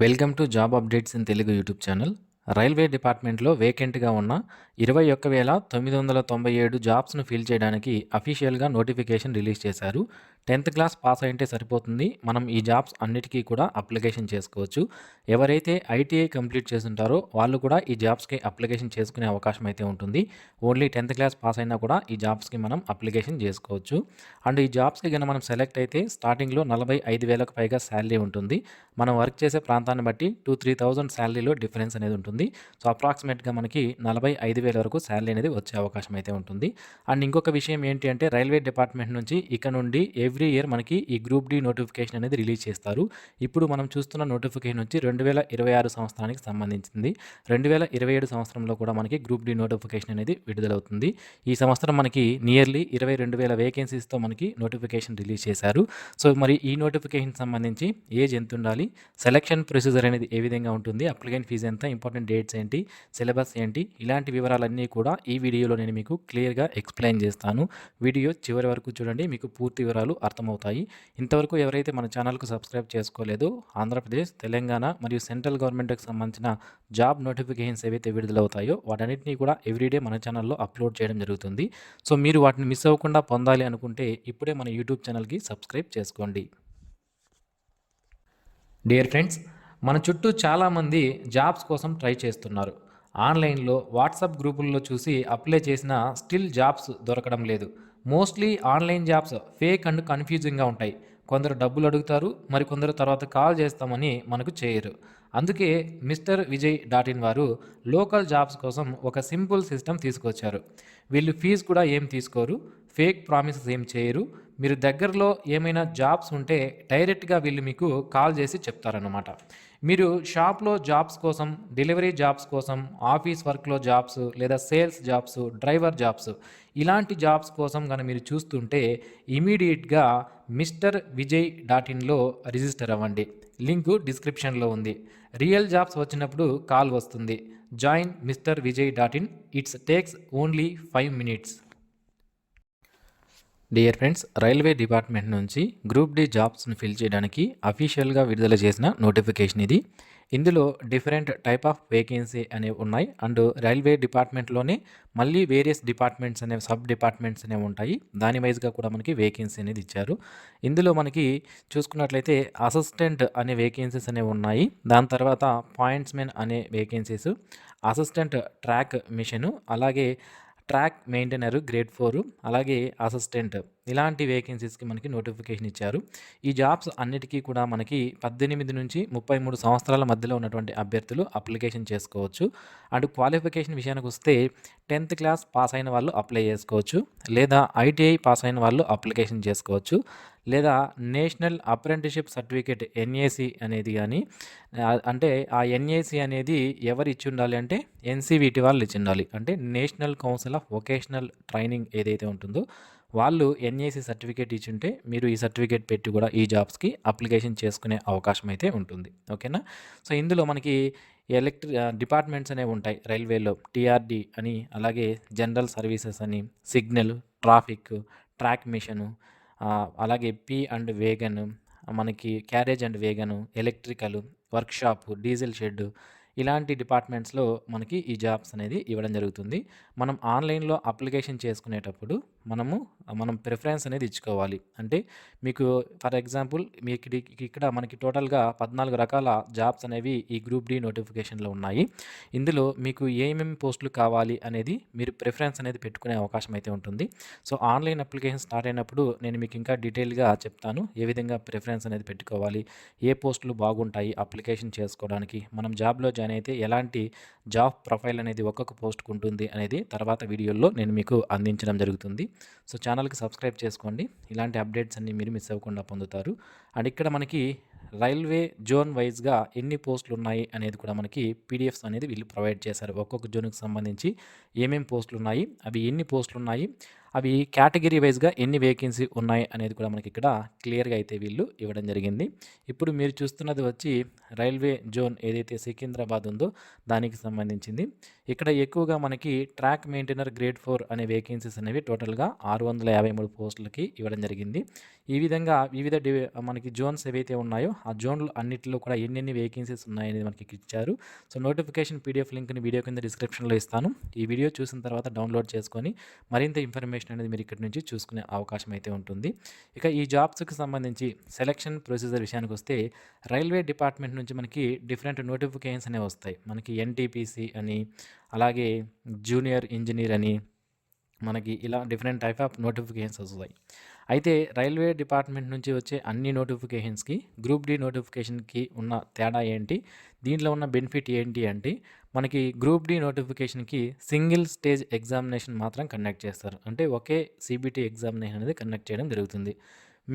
Welcome to job updates in Telugu YouTube channel. Railway డిపార్ట్మెంట్లో వేకెంట్గా ఉన్న 21,997 జాబ్స్ను fill చేయడానికి అఫీషియల్గా నోటిఫికేషన్ రిలీజ్ చేశారు. 10th క్లాస్ పాస్ అయింటే సరిపోతుంది. మనం ఈ జాబ్స్ అన్నిటికీ కూడా అప్లికేషన్ చేసుకోవచ్చు. ఎవరైతే ఐటీఐ కంప్లీట్ చేస్తుంటారో వాళ్ళు కూడా ఈ జాబ్స్కి అప్లికేషన్ చేసుకునే అవకాశం అయితే ఉంటుంది. ఓన్లీ 10th క్లాస్ పాస్ అయినా కూడా ఈ జాబ్స్కి మనం అప్లికేషన్ చేసుకోవచ్చు. అండ్ ఈ జాబ్స్కి కనుక మనం సెలెక్ట్ అయితే స్టార్టింగ్లో 45,000కు పైగా శాలరీ ఉంటుంది. మనం వర్క్ చేసే ప్రాంతాన్ని బట్టి 2-3,000 శాలరీలో డిఫరెన్స్ అనేది ఉంటుంది. సో అప్రాక్సిమేట్గా మనకి 45,000 వరకు శాలరీ అనేది వచ్చే అవకాశం అయితే ఉంటుంది. అండ్ ఇంకొక విషయం ఏంటి అంటే రైల్వే డిపార్ట్మెంట్ నుంచి ఇక నుండి ఎవ్రీ ఇయర్ మనకి ఈ గ్రూప్ డి నోటిఫికేషన్ అనేది రిలీజ్ చేస్తారు. ఇప్పుడు మనం చూస్తున్న నోటిఫికేషన్ వచ్చి 2026 సంవత్సరానికి సంబంధించింది. 2027 సంవత్సరంలో కూడా మనకి గ్రూప్ డి నోటిఫికేషన్ అనేది విడుదలవుతుంది. ఈ సంవత్సరం మనకి నియర్లీ 22,000 వేకెన్సీస్తో మనకి నోటిఫికేషన్ రిలీజ్ చేశారు. సో మరి ఈ నోటిఫికేషన్ సంబంధించి ఏజ్ ఎంత ఉండాలి, సెలక్షన్ ప్రొసీజర్ అనేది ఏ విధంగా ఉంటుంది, అప్లికెంట్ ఫీజు ఎంత, ఇంపార్టెంట్ డేట్స్ ఏంటి, సిలబస్ ఏంటి, ఇలాంటి వివరాలన్నీ కూడా ఈ వీడియోలో నేను మీకు క్లియర్గా ఎక్స్ప్లెయిన్ చేస్తాను. వీడియో చివరి వరకు చూడండి, మీకు పూర్తి వివరాలు అర్థమవుతాయి. ఇంతవరకు ఎవరైతే మన ఛానల్కు సబ్స్క్రైబ్ చేసుకోలేదో ఆంధ్రప్రదేశ్, తెలంగాణ మరియు సెంట్రల్ గవర్నమెంట్కి సంబంధించిన జాబ్ నోటిఫికేషన్స్ ఏవైతే విడుదలవుతాయో వాటన్నిటినీ కూడా ఎవ్రీడే మన ఛానల్లో అప్లోడ్ చేయడం జరుగుతుంది. సో మీరు వాటిని మిస్ అవ్వకుండా పొందాలి అనుకుంటే ఇప్పుడే మన యూట్యూబ్ ఛానల్కి సబ్స్క్రైబ్ చేసుకోండి. డియర్ ఫ్రెండ్స్, మన చుట్టూ చాలామంది జాబ్స్ కోసం ట్రై చేస్తున్నారు. ఆన్లైన్లో వాట్సాప్ గ్రూపుల్లో చూసి అప్లై చేసిన స్టిల్ జాబ్స్ దొరకడం లేదు. Mostly online jobs fake and కన్ఫ్యూజింగ్గా ఉంటాయి. కొందరు డబ్బులు అడుగుతారు, మరికొందరు తర్వాత కాల్ చేస్తామని మనకు చేయరు. అందుకే మిస్టర్ విజయ్ .in వారు లోకల్ జాబ్స్ కోసం ఒక సింపుల్ సిస్టమ్ తీసుకొచ్చారు. వీళ్ళు ఫీజు కూడా ఏం తీసుకోరు, ఫేక్ ప్రామిసెస్ ఏం చేయరు. మీరు దగ్గరలో ఏమైనా జాబ్స్ ఉంటే డైరెక్ట్గా వీళ్ళు మీకు కాల్ చేసి చెప్తారన్నమాట. మీరు షాప్లో జాబ్స్ కోసం, డెలివరీ జాబ్స్ కోసం, ఆఫీస్ వర్క్లో జాబ్స్ లేదా సేల్స్ జాబ్స్, డ్రైవర్ జాబ్స్ ఇలాంటి జాబ్స్ కోసం కనుక మీరు చూస్తుంటే ఇమీడియట్గా మిస్టర్ విజయ్ .inలో రిజిస్టర్ అవ్వండి. లింకు డిస్క్రిప్షన్లో ఉంది. రియల్ జాబ్స్ వచ్చినప్పుడు కాల్ వస్తుంది. Join mister Vijay .in. It's takes only 5 minutes. Dear friends, railway department నుంచి గ్రూప్ డి జాబ్స్ని ఫిల్ చేయడానికి అఫీషియల్గా విడుదల చేసిన నోటిఫికేషన్ ఇది. ఇందులో డిఫరెంట్ టైప్ ఆఫ్ వేకెన్సీ అనేవి ఉన్నాయి. అండ్ రైల్వే డిపార్ట్మెంట్లోనే మళ్ళీ వేరియస్ డిపార్ట్మెంట్స్ అనేవి, సబ్ డిపార్ట్మెంట్స్ అనేవి ఉంటాయి. దాని వైజ్గా కూడా మనకి వేకెన్సీ అనేది ఇచ్చారు. ఇందులో మనకి చూసుకున్నట్లయితే అసిస్టెంట్ అనే వేకెన్సీస్ అనేవి ఉన్నాయి. దాని తర్వాత పాయింట్స్మెన్ అనే వేకెన్సీస్, అసిస్టెంట్ ట్రాక్ మిషను, అలాగే ట్రాక్ మెయింటైనర్ గ్రేడ్ 4, అలాగే అసిస్టెంట్, ఇలాంటి వేకెన్సీస్కి మనకి నోటిఫికేషన్ ఇచ్చారు. ఈ జాబ్స్ అన్నిటికీ కూడా మనకి 18 నుంచి 33 సంవత్సరాల మధ్యలో ఉన్నటువంటి అభ్యర్థులు అప్లికేషన్ చేసుకోవచ్చు. అండ్ క్వాలిఫికేషన్ విషయానికి వస్తే 10th క్లాస్ పాస్ అయిన వాళ్ళు అప్లై చేసుకోవచ్చు, లేదా ఐటీఐ పాస్ అయిన వాళ్ళు అప్లికేషన్ చేసుకోవచ్చు, లేదా నేషనల్ అప్రెంటిస్షిప్ సర్టిఫికేట్ ఎన్ఏసి అనేది కానీ, అంటే ఆ ఎన్ఏసి అనేది ఎవరు ఇచ్చి ఉండాలి అంటే ఎన్సీవీటీ వాళ్ళు ఇచ్చి ఉండాలి. అంటే national council of vocational training ఏదైతే ఉంటుందో వాళ్ళు ఎన్ఏసి సర్టిఫికేట్ ఇచ్చుంటే మీరు ఈ సర్టిఫికేట్ పెట్టి కూడా ఈ జాబ్స్కి అప్లికేషన్ చేసుకునే అవకాశం అయితే ఉంటుంది. ఓకేనా? సో ఇందులో మనకి డిపార్ట్మెంట్స్ అనేవి ఉంటాయి రైల్వేలో. టీఆర్డీ అని, అలాగే జనరల్ సర్వీసెస్ అని, సిగ్నల్, ట్రాఫిక్, ట్రాక్ మిషను, అలాగే పి అండ్ వేగన్, మనకి carriage and wagon, electrical, workshop, diesel shed, ఇలాంటి డిపార్ట్మెంట్స్లో మనకి ఈ జాబ్స్ అనేది ఇవ్వడం జరుగుతుంది. మనం ఆన్లైన్లో అప్లికేషన్ చేసుకునేటప్పుడు మనం ప్రిఫరెన్స్ అనేది ఇచ్చుకోవాలి. అంటే మీకు ఫర్ ఎగ్జాంపుల్ మీకు ఇక్కడ మనకి టోటల్గా 14 రకాల జాబ్స్ అనేవి ఈ గ్రూప్ డి నోటిఫికేషన్లో ఉన్నాయి. ఇందులో మీకు ఏమేమి పోస్టులు కావాలి అనేది మీరు ప్రిఫరెన్స్ అనేది పెట్టుకునే అవకాశం అయితే ఉంటుంది. సో ఆన్లైన్ అప్లికేషన్ స్టార్ట్ అయినప్పుడు నేను మీకు ఇంకా డీటెయిల్గా చెప్తాను ఏ విధంగా ప్రిఫరెన్స్ అనేది పెట్టుకోవాలి, ఏ పోస్టులు బాగుంటాయి అప్లికేషన్ చేసుకోవడానికి, మనం జాబ్లో జాయిన్ అయితే ఎలాంటి జాబ్ ప్రొఫైల్ అనేది ఒక్కొక్క పోస్ట్కి ఉంటుంది అనేది తర్వాత వీడియోలో నేను మీకు అందించడం జరుగుతుంది. సో ఛానల్కి సబ్స్క్రైబ్ చేసుకోండి, ఇలాంటి అప్డేట్స్ అన్ని మీరు మిస్ అవ్వకుండా పొందుతారు. అండ్ ఇక్కడ మనకి రైల్వే జోన్ వైజ్గా ఎన్ని పోస్టులు ఉన్నాయి అనేది కూడా మనకి పీడిఎఫ్స్ అనేది వీళ్ళు ప్రొవైడ్ చేశారు. ఒక్కొక్క జోన్కి సంబంధించి ఏమేమి పోస్టులు ఉన్నాయి, అవి ఎన్ని పోస్టులు ఉన్నాయి, అవి కేటగిరీ వైజ్గా ఎన్ని వేకెన్సీ ఉన్నాయి అనేది కూడా మనకి ఇక్కడ క్లియర్గా అయితే వీళ్ళు ఇవ్వడం జరిగింది. ఇప్పుడు మీరు చూస్తున్నది వచ్చి రైల్వే జోన్ ఏదైతే సికింద్రాబాద్ ఉందో దానికి సంబంధించింది. ఇక్కడ ఎక్కువగా మనకి ట్రాక్ మెయింటైనర్ గ్రేడ్ 4 అనే వేకెన్సీస్ అనేవి టోటల్గా 653 పోస్టులకి ఇవ్వడం జరిగింది. ఈ విధంగా వివిధ మనకి జోన్స్ ఏవైతే ఉన్నాయో ఉన్నాయో ఆ జోన్లు అన్నిటిలో కూడా ఎన్నెన్ని వేకెన్సీస్ ఉన్నాయనేది మనకి ఇక్కడ ఇచ్చారు. సో నోటిఫికేషన్ పీడిఎఫ్ లింక్ని వీడియో కింద డిస్క్రిప్షన్లో ఇస్తాను. ఈ వీడియో చూసిన తర్వాత డౌన్లోడ్ చేసుకొని మరింత ఇన్ఫర్మేషన్ అనేది మీరు ఇక్కడ నుంచి చూసుకునే అవకాశం అయితే ఉంటుంది. ఇక ఈ జాబ్స్కి సంబంధించి సెలక్షన్ ప్రొసీజర్ విషయానికి వస్తే రైల్వే డిపార్ట్మెంట్ నుంచి మనకి డిఫరెంట్ నోటిఫికేషన్స్ అనేవి వస్తాయి. మనకి ఎన్టీపీసీ అని, అలాగే జూనియర్ ఇంజనీర్ అని, మనకి ఇలా డిఫరెంట్ టైప్ ఆఫ్ నోటిఫికేషన్స్ వస్తాయి. అయితే రైల్వే డిపార్ట్మెంట్ నుంచి వచ్చే అన్ని నోటిఫికేషన్స్కి గ్రూప్ డి నోటిఫికేషన్కి ఉన్న తేడా ఏంటి, దీంట్లో ఉన్న బెనిఫిట్ ఏంటి అంటే మనకి గ్రూప్ డి నోటిఫికేషన్కి సింగిల్ స్టేజ్ ఎగ్జామినేషన్ మాత్రం కండక్ట్ చేస్తారు. అంటే ఒకే సిబిటి ఎగ్జామినేషన్ అనేది కండక్ట్ చేయడం జరుగుతుంది.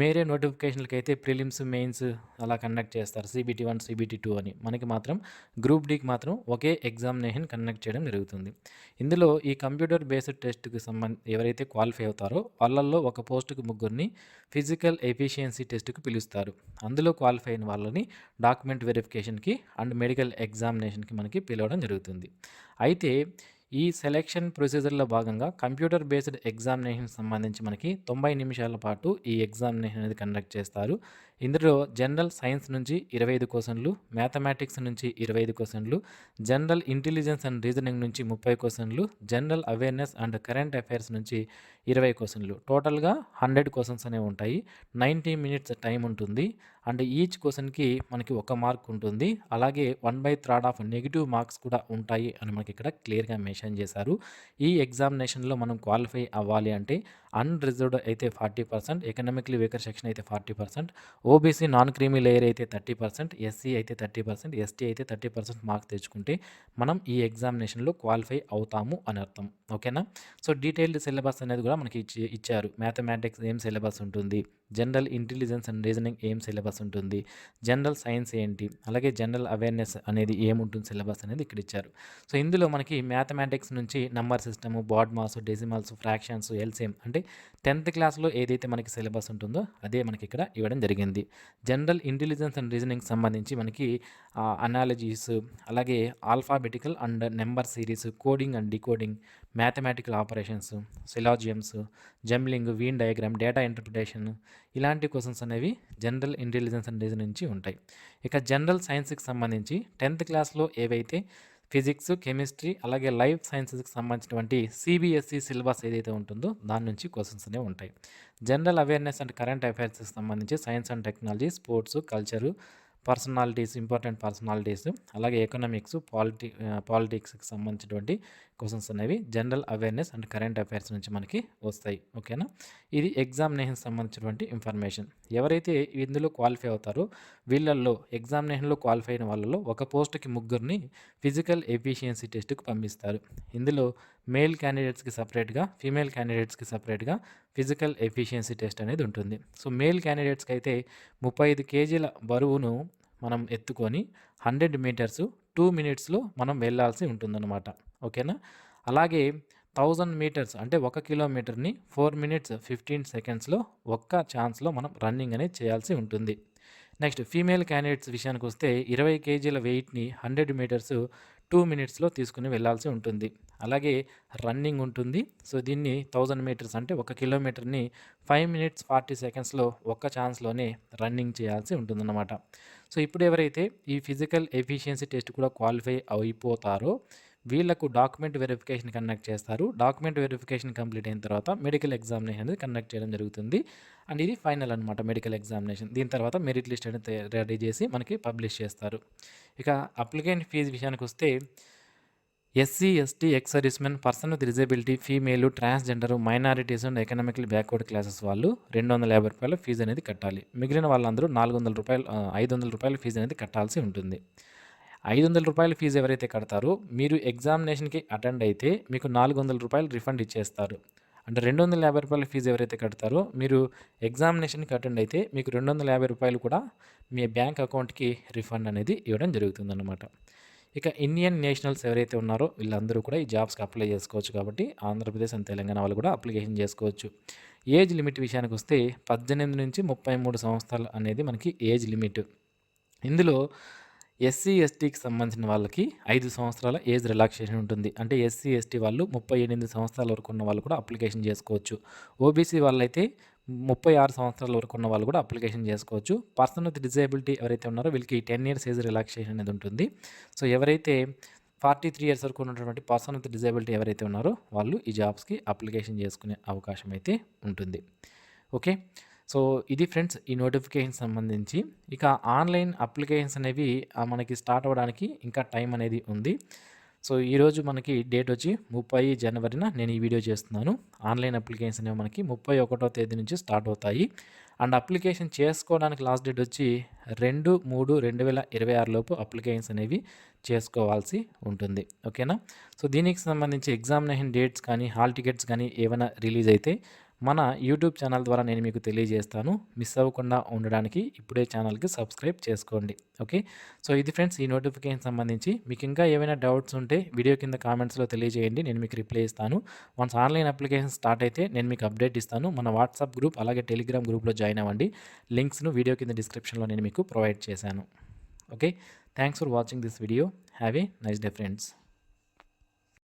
వేరే నోటిఫికేషన్లకి అయితే ప్రిలిమ్స్, మెయిన్స్ అలా కండక్ట్ చేస్తారు. సిబిటి 1, సిబిటి 2 అని. మనకి మాత్రం గ్రూప్ డికి మాత్రం ఒకే ఎగ్జామినేషన్ కండక్ట్ చేయడం జరుగుతుంది. ఇందులో ఈ కంప్యూటర్ బేస్డ్ టెస్ట్కి ఎవరైతే క్వాలిఫై అవుతారో వాళ్ళల్లో ఒక పోస్టుకి ముగ్గురిని ఫిజికల్ ఎఫిషియన్సీ టెస్ట్కి పిలుస్తారు. అందులో క్వాలిఫై అయిన వాళ్ళని డాక్యుమెంట్ వెరిఫికేషన్కి అండ్ మెడికల్ ఎగ్జామినేషన్కి మనకి పిలవడం జరుగుతుంది. అయితే ఈ సెలెక్షన్ ప్రొసీజర్లో భాగంగా కంప్యూటర్ బేస్డ్ ఎగ్జామినేషన్ సంబంధించి మనకి 90 నిమిషాల పాటు ఈ ఎగ్జామినేషన్ అనేది కండక్ట్ చేస్తారు. ఇందులో జనరల్ సైన్స్ నుంచి 25 క్వశ్చన్లు, మ్యాథమెటిక్స్ నుంచి 25 క్వశ్చన్లు, జనరల్ ఇంటెలిజెన్స్ అండ్ రీజనింగ్ నుంచి 30 క్వశ్చన్లు, general awareness and current affairs నుంచి 20 క్వశ్చన్లు, టోటల్గా 100 క్వశ్చన్స్ అనేవి ఉంటాయి. 90 మినిట్స్ టైం ఉంటుంది. అండ్ ఈచ్ క్వశ్చన్కి మనకి 1 మార్క్ ఉంటుంది. అలాగే 1/3 ఆఫ్ నెగిటివ్ మార్క్స్ కూడా ఉంటాయి అని మనకి ఇక్కడ క్లియర్గా మెన్షన్ చేశారు. ఈ ఎగ్జామినేషన్లో మనం క్వాలిఫై అవ్వాలి అంటే అన్రిజర్వ్డ్ అయితే 40%, ఎకనామిక్లీ వీకర్ సెక్షన్ అయితే 40%, ఓబీసీ నాన్ క్రీమీ లేయర్ అయితే 30%, ఎస్సీ అయితే 30%, ఎస్టీ అయితే 30% మార్క్స్ తెచ్చుకుంటే మనం ఈ ఎగ్జామినేషన్లో క్వాలిఫై అవుతాము అని అర్థం. ఓకేనా? సో డీటెయిల్డ్ సిలబస్ అనేది కూడా మనకి ఇచ్చారు. మ్యాథమెటిక్స్ ఏం సిలబస్ ఉంటుంది, జనరల్ ఇంటెలిజెన్స్ అండ్ రీజనింగ్ ఏం సిలబస్ ఉంటుంది, జనరల్ సైన్స్ ఏంటి, అలాగే జనరల్ అవేర్నెస్ అనేది ఏముంటుంది సిలబస్ అనేది ఇక్కడ ఇచ్చారు. సో ఇందులో మనకి మ్యాథమెటిక్స్ నుంచి number system, BODMAS, decimals, fractions, LCM అంటే 10th క్లాస్లో ఏదైతే మనకి సిలబస్ ఉంటుందో అదే మనకి ఇక్కడ ఇవ్వడం జరిగింది. జనరల్ ఇంటెలిజెన్స్ అండ్ రీజనింగ్ సంబంధించి మనకి అనాలజీస్, అలాగే alphabetical and number series, coding and decoding, mathematical operations, syllogisms, jumbling, Venn diagram, data interpretation ఇలాంటి క్వశ్చన్స్ అనేవి జనరల్ ఇంటెలిజెన్స్ అండ్ రీజనింగ్ నుంచి ఉంటాయి. ఇక జనరల్ సైన్స్కి సంబంధించి 10th క్లాస్లో ఏవైతే ఫిజిక్స్, కెమిస్ట్రీ, అలాగే లైఫ్ సైన్సెస్కి సంబంధించినటువంటి సిబిఎస్ఈ సిలబస్ ఏదైతే ఉంటుందో దాని నుంచి క్వశ్చన్స్ అనేవి ఉంటాయి. జనరల్ అవేర్నెస్ అండ్ కరెంట్ అఫైర్స్కి సంబంధించి science and technology, sports, culture, personalities, important personalities, అలాగే ఎకనామిక్స్, పాలిటిక్స్కి సంబంధించినటువంటి క్వశ్చన్స్ అనేవి general awareness and current affairs నుంచి మనకి వస్తాయి. ఓకేనా? ఇది ఎగ్జామినేషన్ సంబంధించినటువంటి ఇన్ఫర్మేషన్. ఎవరైతే ఇందులో క్వాలిఫై అవుతారో వీళ్ళల్లో ఎగ్జామినేషన్లో క్వాలిఫై అయిన వాళ్ళలో ఒక పోస్ట్కి ముగ్గురిని ఫిజికల్ ఎఫిషియన్సీ టెస్ట్కి పంపిస్తారు. ఇందులో మేల్ క్యాండిడేట్స్కి సపరేట్గా, ఫీమేల్ క్యాండిడేట్స్కి సపరేట్గా ఫిజికల్ ఎఫిషియన్సీ టెస్ట్ అనేది ఉంటుంది. సో మేల్ క్యాండిడేట్స్కి అయితే 35 కేజీల బరువును మనం ఎత్తుకొని 100 మీటర్స్ 2 మినిట్స్లో మనం వెళ్ళాల్సి ఉంటుందన్నమాట. ఓకేనా? అలాగే 1000 మీటర్స్ అంటే 1 కిలోమీటర్ని 4 మినిట్స్ 15 సెకండ్స్లో ఒక్క ఛాన్స్లో మనం రన్నింగ్ అనేది చేయాల్సి ఉంటుంది. నెక్స్ట్ ఫీమేల్ క్యాండిడేట్స్ విషయానికి వస్తే 20 కేజీల వెయిట్ని 100 మీటర్స్ 2 మినిట్స్లో తీసుకుని వెళ్ళాల్సి ఉంటుంది. అలాగే రన్నింగ్ ఉంటుంది. సో దీన్ని 1000 మీటర్స్ అంటే 1 కిలోమీటర్ని 5 మినిట్స్ 40 సెకండ్స్లో ఒక్క ఛాన్స్లోనే రన్నింగ్ చేయాల్సి ఉంటుందన్నమాట. సో ఇప్పుడు ఎవరైతే ఈ ఫిజికల్ ఎఫిషియన్సీ టెస్ట్ కూడా క్వాలిఫై అయిపోతారో వీళ్ళకు డాక్యుమెంట్ వెరిఫికేషన్ కండక్ట్ చేస్తారు. డాక్యుమెంట్ వెరిఫికేషన్ కంప్లీట్ అయిన తర్వాత మెడికల్ ఎగ్జామినేషన్ అనేది కండక్ట్ చేయడం జరుగుతుంది. అండ్ ఇది ఫైనల్ అనమాట మెడికల్ ఎగ్జామినేషన్. దీని తర్వాత మెరిట్ లిస్ట్ అనేది రెడీ చేసి మనకి పబ్లిష్ చేస్తారు. ఇక అప్లికెంట్ ఫీజు విషయానికి వస్తే SC, ST, ex servicemen, person with disability, female, transgender, minorities and economically backward classes వాళ్ళు ₹250 ఫీజు అనేది కట్టాలి. మిగిలిన వాళ్ళందరూ ₹400 ₹500 ఫీజు అనేది కట్టాల్సి ఉంటుంది. ₹500 ఫీజు ఎవరైతే కడతారో మీరు ఎగ్జామినేషన్కి అటెండ్ అయితే మీకు ₹400 రిఫండ్ ఇచ్చేస్తారు. అంటే ₹250 ఫీజు ఎవరైతే కడతారో మీరు ఎగ్జామినేషన్కి అటెండ్ అయితే మీకు ₹250 కూడా మీ బ్యాంక్ అకౌంట్కి రిఫండ్ అనేది ఇవ్వడం జరుగుతుందన్నమాట. ఇక ఇండియన్ నేషనల్స్ ఎవరైతే ఉన్నారో వీళ్ళందరూ కూడా ఈ జాబ్స్కి అప్లై చేసుకోవచ్చు. కాబట్టి ఆంధ్రప్రదేశ్ అండ్ తెలంగాణ వాళ్ళు కూడా అప్లికేషన్ చేసుకోవచ్చు. ఏజ్ లిమిట్ విషయానికి వస్తే 18 నుంచి 33 సంవత్సరాలు అనేది మనకి ఏజ్ లిమిట్. ఇందులో ఎస్సీ, ఎస్టీకి సంబంధించిన వాళ్ళకి 5 సంవత్సరాల ఏజ్ రిలాక్సేషన్ ఉంటుంది. అంటే ఎస్సీ, ఎస్టీ వాళ్ళు 38 సంవత్సరాల వరకు ఉన్న వాళ్ళు కూడా అప్లికేషన్ చేసుకోవచ్చు. ఓబీసీ వాళ్ళైతే 36 సంవత్సరాల వరకు ఉన్న వాళ్ళు కూడా అప్లికేషన్ చేసుకోవచ్చు. పర్సన్ విత్ డిజేబిలిటీ ఎవరైతే ఉన్నారో వీళ్ళకి 10 ఇయర్స్ ఏజ్ రిలాక్సేషన్ అనేది ఉంటుంది. సో ఎవరైతే 43 ఇయర్స్ వరకు ఉన్నటువంటి పర్సన్ విత్ డిజేబిలిటీ ఎవరైతే ఉన్నారో వాళ్ళు ఈ జాబ్స్కి అప్లికేషన్ చేసుకునే అవకాశం అయితే ఉంటుంది. ఓకే, సో ఇది ఫ్రెండ్స్ ఈ నోటిఫికేషన్ సంబంధించి. ఇక ఆన్లైన్ అప్లికేషన్స్ అనేవి మనకి స్టార్ట్ అవ్వడానికి ఇంకా టైం అనేది ఉంది. సో ఈరోజు మనకి డేట్ వచ్చి 30 జనవరిన నేను ఈ వీడియో చేస్తున్నాను. ఆన్లైన్ అప్లికేషన్స్ అనేవి మనకి 31వ తేదీ నుంచి స్టార్ట్ అవుతాయి. అండ్ అప్లికేషన్ చేసుకోవడానికి లాస్ట్ డేట్ వచ్చి 2/3/2026 లోపు అప్లికేషన్స్ అనేవి చేసుకోవాల్సి ఉంటుంది. ఓకేనా, సో దీనికి సంబంధించి ఎగ్జామినేషన్ డేట్స్ కానీ హాల్ టికెట్స్ కానీ ఏమైనా రిలీజ్ అయితే మన యూట్యూబ్ ఛానల్ ద్వారా నేను మీకు తెలియజేస్తాను. మిస్ అవ్వకుండా ఉండడానికి ఇప్పుడే ఛానల్కి సబ్స్క్రైబ్ చేసుకోండి. ఓకే, సో ఇది ఫ్రెండ్స్ ఈ నోటిఫికేషన్ సంబంధించి. మీకు ఇంకా ఏమైనా డౌట్స్ ఉంటే వీడియో కింద కామెంట్స్లో తెలియజేయండి, నేను మీకు రిప్లై ఇస్తాను. వన్స్ ఆన్లైన్ అప్లికేషన్ స్టార్ట్ అయితే నేను మీకు అప్డేట్ ఇస్తాను. మన వాట్సాప్ గ్రూప్ అలాగే టెలిగ్రామ్ గ్రూప్లో జాయిన్ అవ్వండి. లింక్స్ను వీడియో కింద డిస్క్రిప్షన్లో నేను మీకు ప్రొవైడ్ చేశాను. Okay, thanks for watching this video. Have a nice day friends.